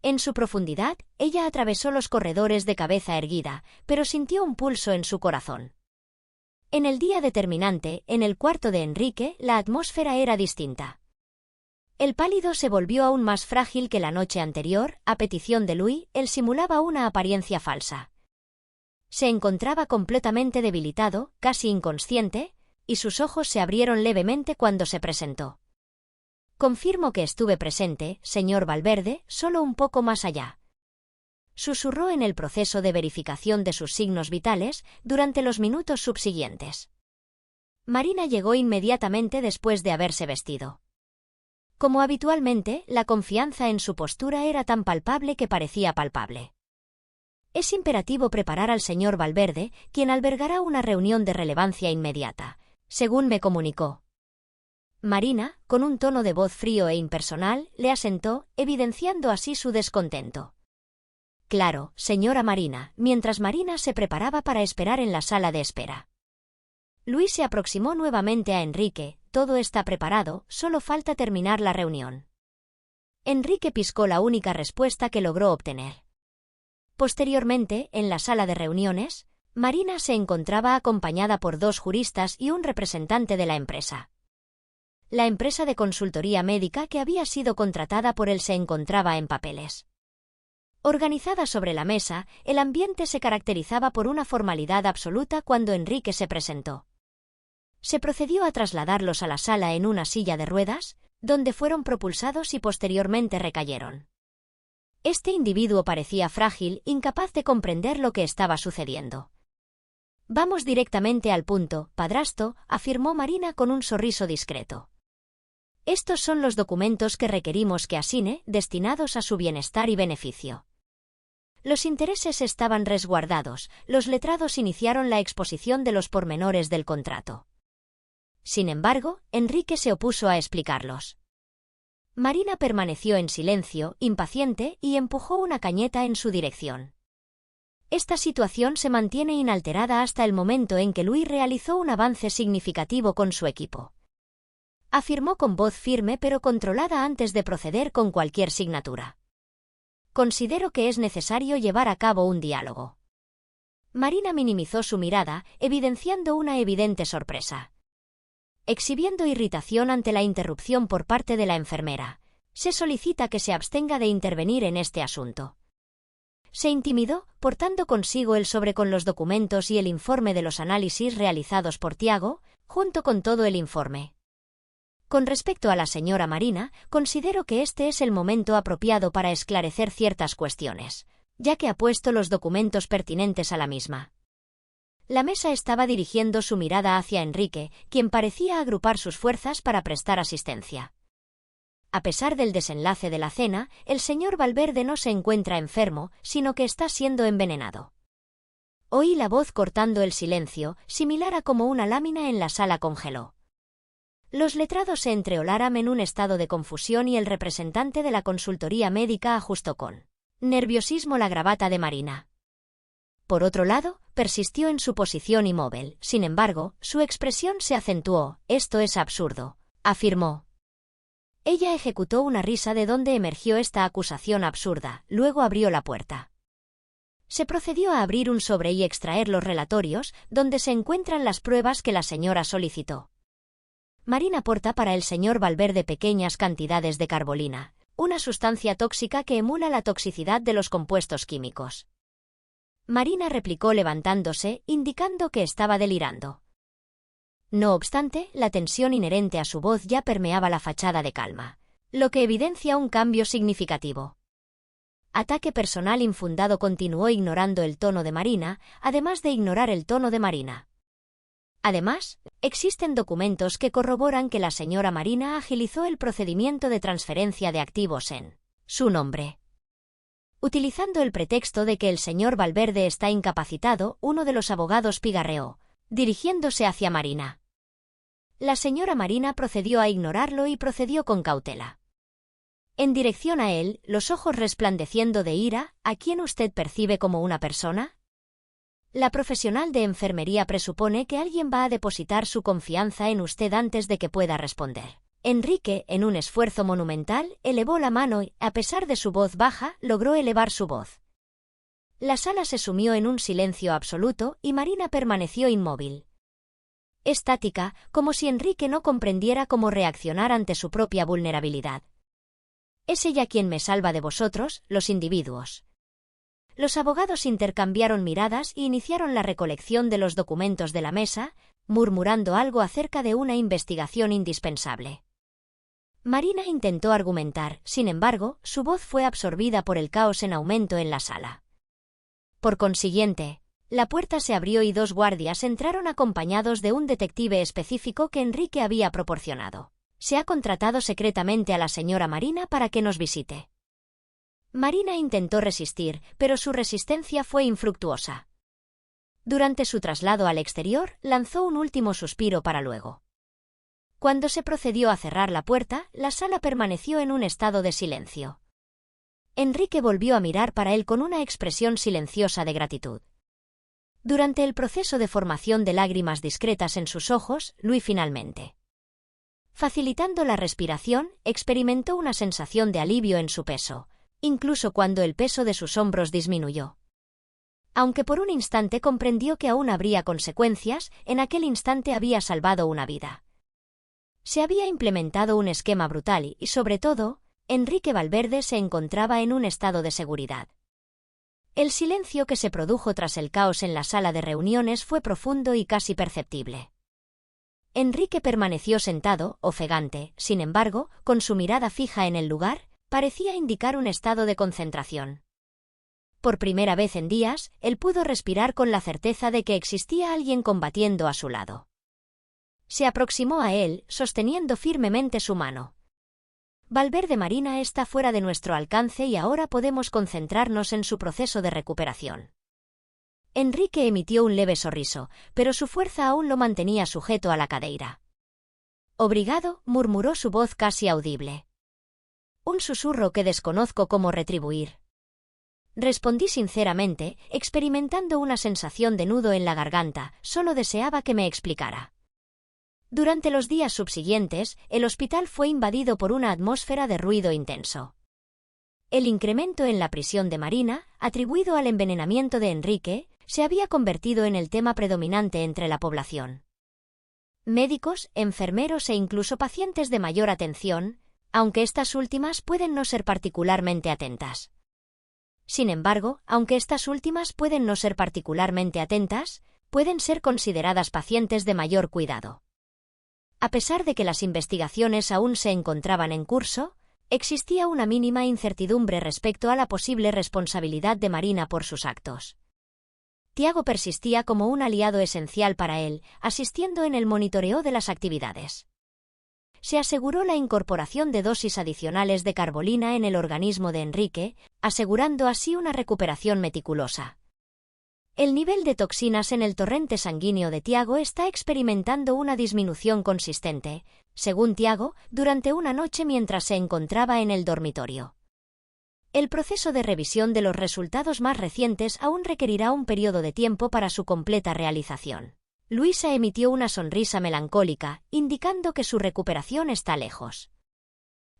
En su profundidad, ella atravesó los corredores de cabeza erguida, pero sintió un pulso en su corazón. En el día determinante, en el cuarto de Enrique, la atmósfera era distinta. El pálido se volvió aún más frágil que la noche anterior. A petición de Louis, él simulaba una apariencia falsa. Se encontraba completamente debilitado, casi inconsciente, y sus ojos se abrieron levemente cuando se presentó. «Confirmo que estuve presente, señor Valverde, solo un poco más allá», susurró en el proceso de verificación de sus signos vitales durante los minutos subsiguientes. Marina llegó inmediatamente después de haberse vestido. Como habitualmente, la confianza en su postura era tan palpable que parecía palpable. «Es imperativo preparar al señor Valverde, quien albergará una reunión de relevancia inmediata», según me comunicó. Marina, con un tono de voz frío e impersonal, le asentó, evidenciando así su descontento. «Claro, señora Marina», mientras Marina se preparaba para esperar en la sala de espera. Luis se aproximó nuevamente a Enrique. «Todo está preparado, solo falta terminar la reunión». Enrique piscó la única respuesta que logró obtener. Posteriormente, en la sala de reuniones, Marina se encontraba acompañada por 2 juristas y un representante de la empresa. La empresa de consultoría médica que había sido contratada por él se encontraba en papeles. Organizada sobre la mesa, el ambiente se caracterizaba por una formalidad absoluta cuando Enrique se presentó. Se procedió a trasladarlos a la sala en una silla de ruedas, donde fueron propulsados y posteriormente recayeron. Este individuo parecía frágil, incapaz de comprender lo que estaba sucediendo. «Vamos directamente al punto, padrastro», afirmó Marina con un sorriso discreto. «Estos son los documentos que requerimos que asigne, destinados a su bienestar y beneficio». Los intereses estaban resguardados. Los letrados iniciaron la exposición de los pormenores del contrato. Sin embargo, Enrique se opuso a explicarlos. Marina permaneció en silencio, impaciente, y empujó una cañeta en su dirección. Esta situación se mantiene inalterada hasta el momento en que Luis realizó un avance significativo con su equipo. Afirmó con voz firme pero controlada antes de proceder con cualquier signatura. «Considero que es necesario llevar a cabo un diálogo». Marina minimizó su mirada, evidenciando una evidente sorpresa. Exhibiendo irritación ante la interrupción por parte de la enfermera, se solicita que se abstenga de intervenir en este asunto. Se intimidó, portando consigo el sobre con los documentos y el informe de los análisis realizados por Tiago, junto con todo el informe. «Con respecto a la señora Marina, considero que este es el momento apropiado para esclarecer ciertas cuestiones, ya que ha puesto los documentos pertinentes a la misma». La mesa estaba dirigiendo su mirada hacia Enrique, quien parecía agrupar sus fuerzas para prestar asistencia. A pesar del desenlace de la cena, el señor Valverde no se encuentra enfermo, sino que está siendo envenenado. Oí la voz cortando el silencio, similar a como una lámina en la sala congeló. Los letrados se entreolaron en un estado de confusión y el representante de la consultoría médica ajustó con nerviosismo la gravata de Marina. Por otro lado, persistió en su posición inmóvil. Sin embargo, su expresión se acentuó. «Esto es absurdo», afirmó. Ella ejecutó una risa de donde emergió esta acusación absurda, luego abrió la puerta. Se procedió a abrir un sobre y extraer los relatorios, donde se encuentran las pruebas que la señora solicitó. Marina porta para el señor Valverde pequeñas cantidades de carbolina, una sustancia tóxica que emula la toxicidad de los compuestos químicos. Marina replicó levantándose, indicando que estaba delirando. No obstante, la tensión inherente a su voz ya permeaba la fachada de calma, lo que evidencia un cambio significativo. Ataque personal infundado. Continuó ignorando el tono de Marina, además de ignorar el tono de Marina. Además, existen documentos que corroboran que la señora Marina agilizó el procedimiento de transferencia de activos en su nombre. Utilizando el pretexto de que el señor Valverde está incapacitado, uno de los abogados pigarreó, dirigiéndose hacia Marina. La señora Marina procedió a ignorarlo y procedió con cautela. En dirección a él, los ojos resplandeciendo de ira. ¿A quién usted percibe como una persona? La profesional de enfermería presupone que alguien va a depositar su confianza en usted antes de que pueda responder. Enrique, en un esfuerzo monumental, elevó la mano y, a pesar de su voz baja, logró elevar su voz. La sala se sumió en un silencio absoluto y Marina permaneció inmóvil. Estática, como si Enrique no comprendiera cómo reaccionar ante su propia vulnerabilidad. Es ella quien me salva de vosotros, los individuos. Los abogados intercambiaron miradas y iniciaron la recolección de los documentos de la mesa, murmurando algo acerca de una investigación indispensable. Marina intentó argumentar, sin embargo, su voz fue absorbida por el caos en aumento en la sala. Por consiguiente, la puerta se abrió y 2 guardias entraron acompañados de un detective específico que Enrique había proporcionado. Se ha contratado secretamente a la señora Marina para que nos visite. Marina intentó resistir, pero su resistencia fue infructuosa. Durante su traslado al exterior, lanzó un último suspiro para luego. Cuando se procedió a cerrar la puerta, la sala permaneció en un estado de silencio. Enrique volvió a mirar para él con una expresión silenciosa de gratitud. Durante el proceso de formación de lágrimas discretas en sus ojos, Luis finalmente, facilitando la respiración, experimentó una sensación de alivio en su peso, incluso cuando el peso de sus hombros disminuyó. Aunque por un instante comprendió que aún habría consecuencias, en aquel instante había salvado una vida. Se había implementado un esquema brutal y, sobre todo, Enrique Valverde se encontraba en un estado de seguridad. El silencio que se produjo tras el caos en la sala de reuniones fue profundo y casi perceptible. Enrique permaneció sentado, ofegante, sin embargo, con su mirada fija en el lugar, parecía indicar un estado de concentración. Por primera vez en días, él pudo respirar con la certeza de que existía alguien combatiendo a su lado. Se aproximó a él, sosteniendo firmemente su mano. Valverde Marina está fuera de nuestro alcance y ahora podemos concentrarnos en su proceso de recuperación. Enrique emitió un leve sorriso, pero su fuerza aún lo mantenía sujeto a la cadeira. Obrigado, murmuró su voz casi audible. Un susurro que desconozco cómo retribuir. Respondí sinceramente, experimentando una sensación de nudo en la garganta, solo deseaba que me explicara. Durante los días subsiguientes, el hospital fue invadido por una atmósfera de ruido intenso. El incremento en la prisión de Marina, atribuido al envenenamiento de Enrique, se había convertido en el tema predominante entre la población. Médicos, enfermeros e incluso pacientes de mayor atención, aunque estas últimas pueden no ser particularmente atentas. Sin embargo, pueden ser consideradas pacientes de mayor cuidado. A pesar de que las investigaciones aún se encontraban en curso, existía una mínima incertidumbre respecto a la posible responsabilidad de Marina por sus actos. Tiago persistía como un aliado esencial para él, asistiendo en el monitoreo de las actividades. Se aseguró la incorporación de dosis adicionales de carbolina en el organismo de Enrique, asegurando así una recuperación meticulosa. El nivel de toxinas en el torrente sanguíneo de Tiago está experimentando una disminución consistente, según Tiago, durante una noche mientras se encontraba en el dormitorio. El proceso de revisión de los resultados más recientes aún requerirá un periodo de tiempo para su completa realización. Luisa emitió una sonrisa melancólica, indicando que su recuperación está lejos.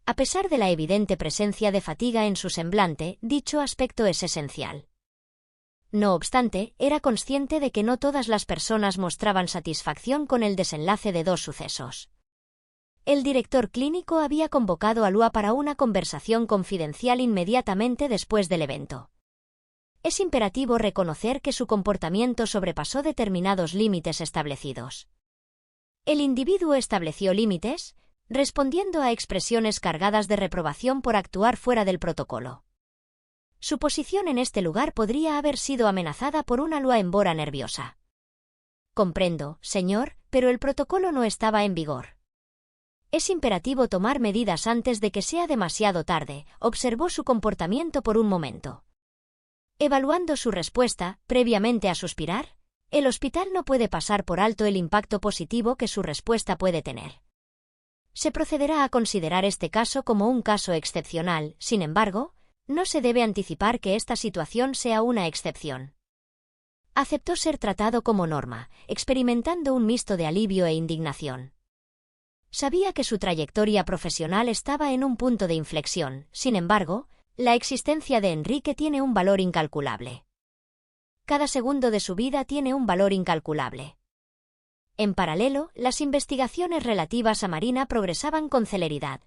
A pesar de la evidente presencia de fatiga en su semblante, dicho aspecto es esencial. No obstante, era consciente de que no todas las personas mostraban satisfacción con el desenlace de 2 sucesos. El director clínico había convocado a Lua para una conversación confidencial inmediatamente después del evento. Es imperativo reconocer que su comportamiento sobrepasó determinados límites establecidos. El individuo estableció límites, respondiendo a expresiones cargadas de reprobación por actuar fuera del protocolo. Su posición en este lugar podría haber sido amenazada por una Lua embora nerviosa. Comprendo, señor, pero el protocolo no estaba en vigor. Es imperativo tomar medidas antes de que sea demasiado tarde, observó su comportamiento por un momento. Evaluando su respuesta, previamente a suspirar, el hospital no puede pasar por alto el impacto positivo que su respuesta puede tener. Se procederá a considerar este caso como un caso excepcional, sin embargo, no se debe anticipar que esta situación sea una excepción. Aceptó ser tratado como norma, experimentando un mixto de alivio e indignación. Sabía que su trayectoria profesional estaba en un punto de inflexión, sin embargo, la existencia de Enrique tiene un valor incalculable. Cada segundo de su vida tiene un valor incalculable. En paralelo, las investigaciones relativas a Marina progresaban con celeridad.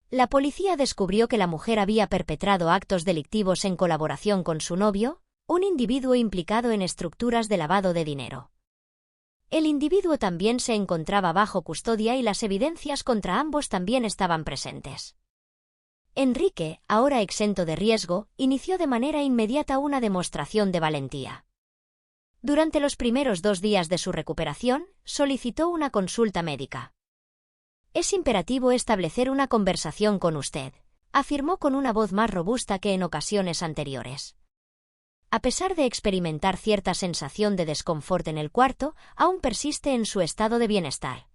La policía descubrió que la mujer había perpetrado actos delictivos en colaboración con su novio, un individuo implicado en estructuras de lavado de dinero. El individuo también se encontraba bajo custodia y las evidencias contra ambos también estaban presentes. Enrique, ahora exento de riesgo, inició de manera inmediata una demostración de valentía. Durante los primeros 2 días de su recuperación, solicitó una consulta médica. «Es imperativo establecer una conversación con usted», afirmó con una voz más robusta que en ocasiones anteriores. A pesar de experimentar cierta sensación de desconfort en el cuarto, aún persiste en su estado de bienestar.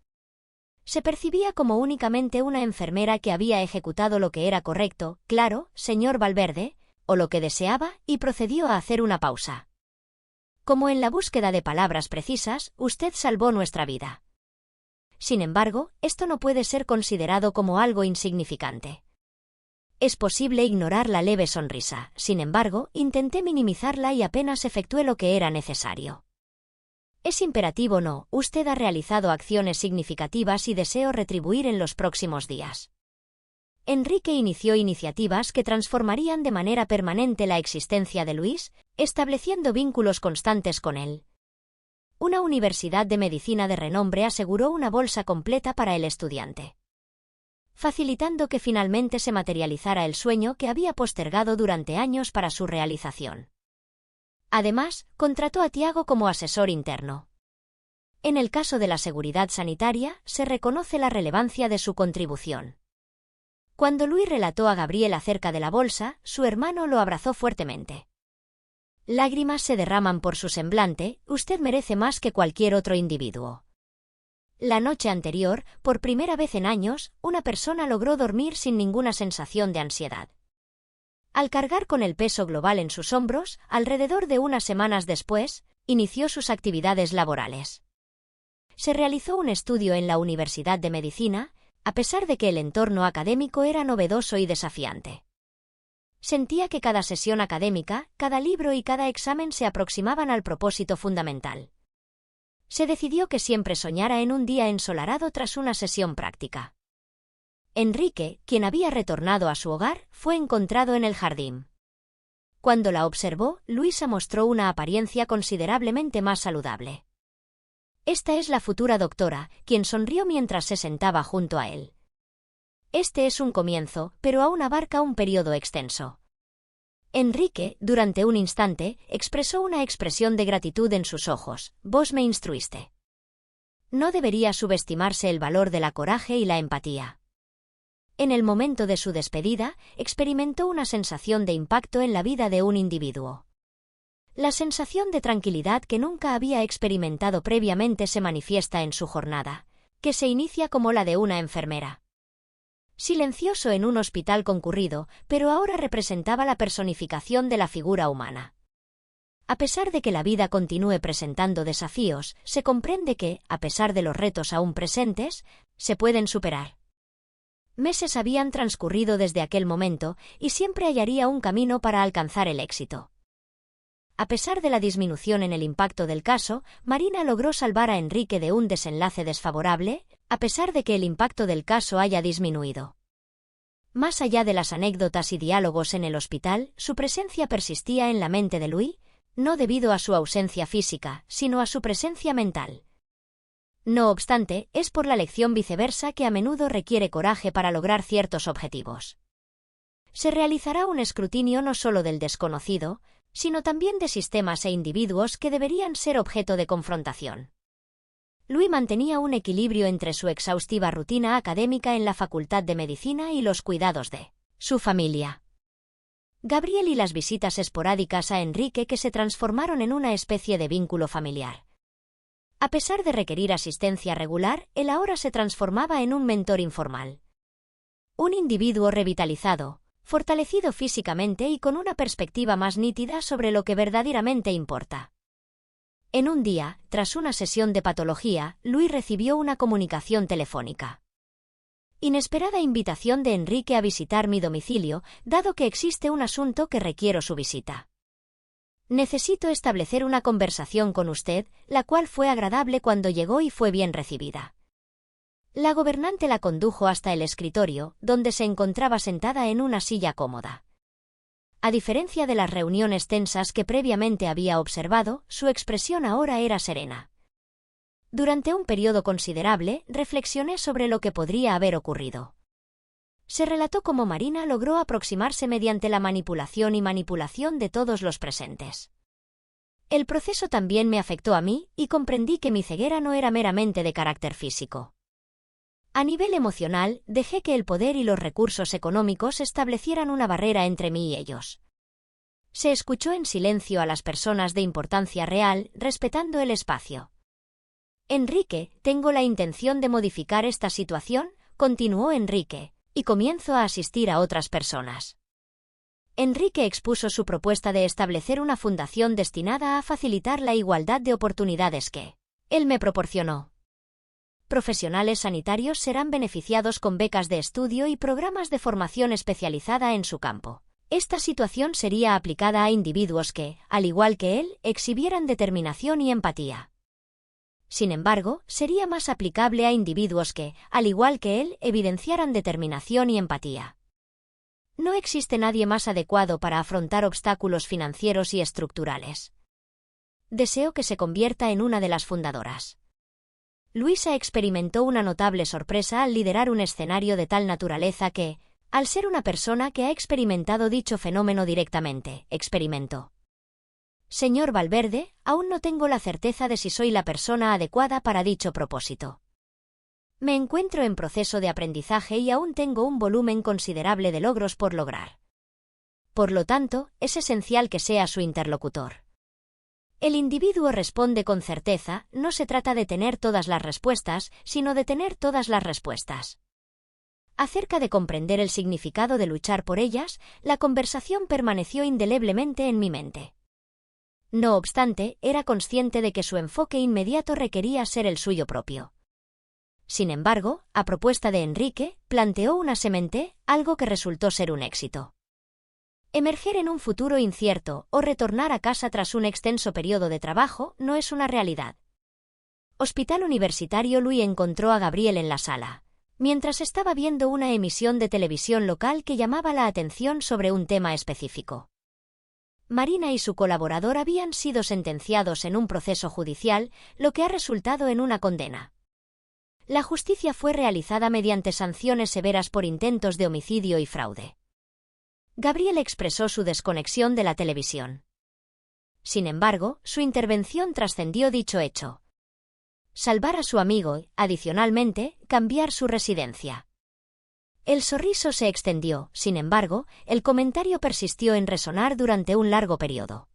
Se percibía como únicamente una enfermera que había ejecutado lo que era correcto, claro, señor Valverde, o lo que deseaba, y procedió a hacer una pausa. Como en la búsqueda de palabras precisas, usted salvó nuestra vida. Sin embargo, esto no puede ser considerado como algo insignificante. Es posible ignorar la leve sonrisa, sin embargo, intenté minimizarla y apenas efectué lo que era necesario. Es imperativo no, usted ha realizado acciones significativas y deseo retribuir en los próximos días. Enrique inició iniciativas que transformarían de manera permanente la existencia de Luis, estableciendo vínculos constantes con él. Una universidad de medicina de renombre aseguró una bolsa completa para el estudiante, facilitando que finalmente se materializara el sueño que había postergado durante años para su realización. Además, contrató a Tiago como asesor interno. En el caso de la seguridad sanitaria, se reconoce la relevancia de su contribución. Cuando Luis relató a Gabriel acerca de la bolsa, su hermano lo abrazó fuertemente. Lágrimas se derraman por su semblante, usted merece más que cualquier otro individuo. La noche anterior, por primera vez en años, una persona logró dormir sin ninguna sensación de ansiedad. Al cargar con el peso global en sus hombros, alrededor de unas semanas después, inició sus actividades laborales. Se realizó un estudio en la Universidad de Medicina, a pesar de que el entorno académico era novedoso y desafiante. Sentía que cada sesión académica, cada libro y cada examen se aproximaban al propósito fundamental. Se decidió que siempre soñara en un día ensolarado tras una sesión práctica. Enrique, quien había retornado a su hogar, fue encontrado en el jardín. Cuando la observó, Luisa mostró una apariencia considerablemente más saludable. Esta es la futura doctora, quien sonrió mientras se sentaba junto a él. Este es un comienzo, pero aún abarca un periodo extenso. Enrique, durante un instante, expresó una expresión de gratitud en sus ojos. Vos me instruiste. No debería subestimarse el valor de la coraje y la empatía. En el momento de su despedida, experimentó una sensación de impacto en la vida de un individuo. La sensación de tranquilidad que nunca había experimentado previamente se manifiesta en su jornada, que se inicia como la de una enfermera. Silencioso en un hospital concurrido, pero ahora representaba la personificación de la figura humana. A pesar de que la vida continúe presentando desafíos, se comprende que, a pesar de los retos aún presentes, se pueden superar. Meses habían transcurrido desde aquel momento, y siempre hallaría un camino para alcanzar el éxito. A pesar de la disminución en el impacto del caso, Marina logró salvar a Enrique de un desenlace desfavorable, a pesar de que el impacto del caso haya disminuido. Más allá de las anécdotas y diálogos en el hospital, su presencia persistía en la mente de Luis, no debido a su ausencia física, sino a su presencia mental. No obstante, es por la lección viceversa que a menudo requiere coraje para lograr ciertos objetivos. Se realizará un escrutinio no solo del desconocido, sino también de sistemas e individuos que deberían ser objeto de confrontación. Luis mantenía un equilibrio entre su exhaustiva rutina académica en la Facultad de Medicina y los cuidados de su familia. Gabriel y las visitas esporádicas a Enrique que se transformaron en una especie de vínculo familiar. A pesar de requerir asistencia regular, él ahora se transformaba en un mentor informal. Un individuo revitalizado, fortalecido físicamente y con una perspectiva más nítida sobre lo que verdaderamente importa. En un día, tras una sesión de patología, Luis recibió una comunicación telefónica. Inesperada invitación de Enrique a visitar mi domicilio, dado que existe un asunto que requiero su visita. Necesito establecer una conversación con usted, la cual fue agradable cuando llegó y fue bien recibida. La gobernante la condujo hasta el escritorio, donde se encontraba sentada en una silla cómoda. A diferencia de las reuniones tensas que previamente había observado, su expresión ahora era serena. Durante un periodo considerable, reflexioné sobre lo que podría haber ocurrido. Se relató cómo Marina logró aproximarse mediante la manipulación y manipulación de todos los presentes. El proceso también me afectó a mí, y comprendí que mi ceguera no era meramente de carácter físico. A nivel emocional, dejé que el poder y los recursos económicos establecieran una barrera entre mí y ellos. Se escuchó en silencio a las personas de importancia real, respetando el espacio. Enrique, tengo la intención de modificar esta situación, continuó Enrique, y comienzo a asistir a otras personas. Enrique expuso su propuesta de establecer una fundación destinada a facilitar la igualdad de oportunidades que él me proporcionó. Profesionales sanitarios serán beneficiados con becas de estudio y programas de formación especializada en su campo. Esta situación sería aplicada a individuos que, al igual que él, exhibieran determinación y empatía. Sin embargo, sería más aplicable a individuos que, al igual que él, evidenciaran determinación y empatía. No existe nadie más adecuado para afrontar obstáculos financieros y estructurales. Deseo que se convierta en una de las fundadoras. Luisa experimentó una notable sorpresa al liderar un escenario de tal naturaleza que, al ser una persona que ha experimentado dicho fenómeno directamente, experimentó. Señor Valverde, aún no tengo la certeza de si soy la persona adecuada para dicho propósito. Me encuentro en proceso de aprendizaje y aún tengo un volumen considerable de logros por lograr. Por lo tanto, es esencial que sea su interlocutor. El individuo responde con certeza, no se trata de tener todas las respuestas, sino de tener todas las respuestas. Acerca de comprender el significado de luchar por ellas, la conversación permaneció indeleblemente en mi mente. No obstante, era consciente de que su enfoque inmediato requería ser el suyo propio. Sin embargo, a propuesta de Enrique, planteó una semente, algo que resultó ser un éxito. Emerger en un futuro incierto o retornar a casa tras un extenso periodo de trabajo no es una realidad. Hospital Universitario Luis encontró a Gabriel en la sala, mientras estaba viendo una emisión de televisión local que llamaba la atención sobre un tema específico. Marina y su colaborador habían sido sentenciados en un proceso judicial, lo que ha resultado en una condena. La justicia fue realizada mediante sanciones severas por intentos de homicidio y fraude. Gabriel expresó su desconexión de la televisión. Sin embargo, su intervención trascendió dicho hecho. Salvar a su amigo y, adicionalmente, cambiar su residencia. El sorriso se extendió, sin embargo, el comentario persistió en resonar durante un largo periodo.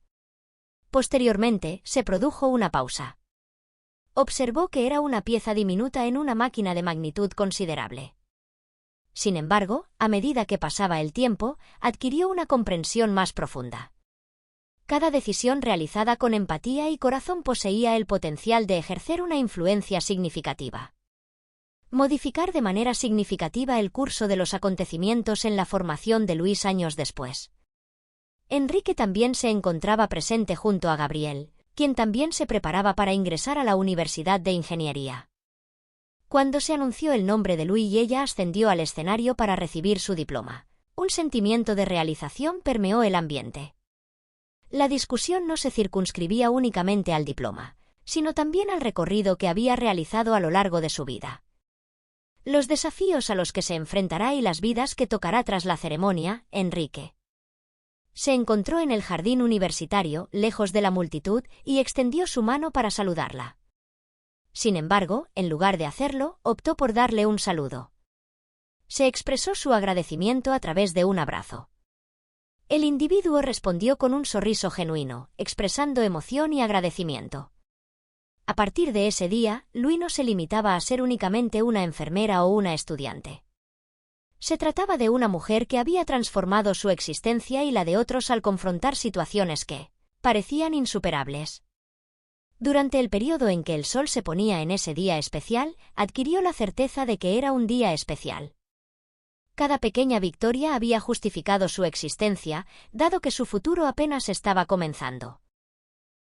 Posteriormente, se produjo una pausa. Observó que era una pieza diminuta en una máquina de magnitud considerable. Sin embargo, a medida que pasaba el tiempo, adquirió una comprensión más profunda. Cada decisión realizada con empatía y corazón poseía el potencial de ejercer una influencia significativa. Modificar de manera significativa el curso de los acontecimientos en la formación de Luis años después. Enrique también se encontraba presente junto a Gabriel, quien también se preparaba para ingresar a la Universidad de Ingeniería. Cuando se anunció el nombre de Luis y ella ascendió al escenario para recibir su diploma, un sentimiento de realización permeó el ambiente. La discusión no se circunscribía únicamente al diploma, sino también al recorrido que había realizado a lo largo de su vida. Los desafíos a los que se enfrentará y las vidas que tocará tras la ceremonia, Enrique. Se encontró en el jardín universitario, lejos de la multitud, y extendió su mano para saludarla. Sin embargo, en lugar de hacerlo, optó por darle un saludo. Se expresó su agradecimiento a través de un abrazo. El individuo respondió con un sorriso genuino, expresando emoción y agradecimiento. A partir de ese día, Luis no se limitaba a ser únicamente una enfermera o una estudiante. Se trataba de una mujer que había transformado su existencia y la de otros al confrontar situaciones que parecían insuperables. Durante el periodo en que el sol se ponía en ese día especial, adquirió la certeza de que era un día especial. Cada pequeña victoria había justificado su existencia, dado que su futuro apenas estaba comenzando.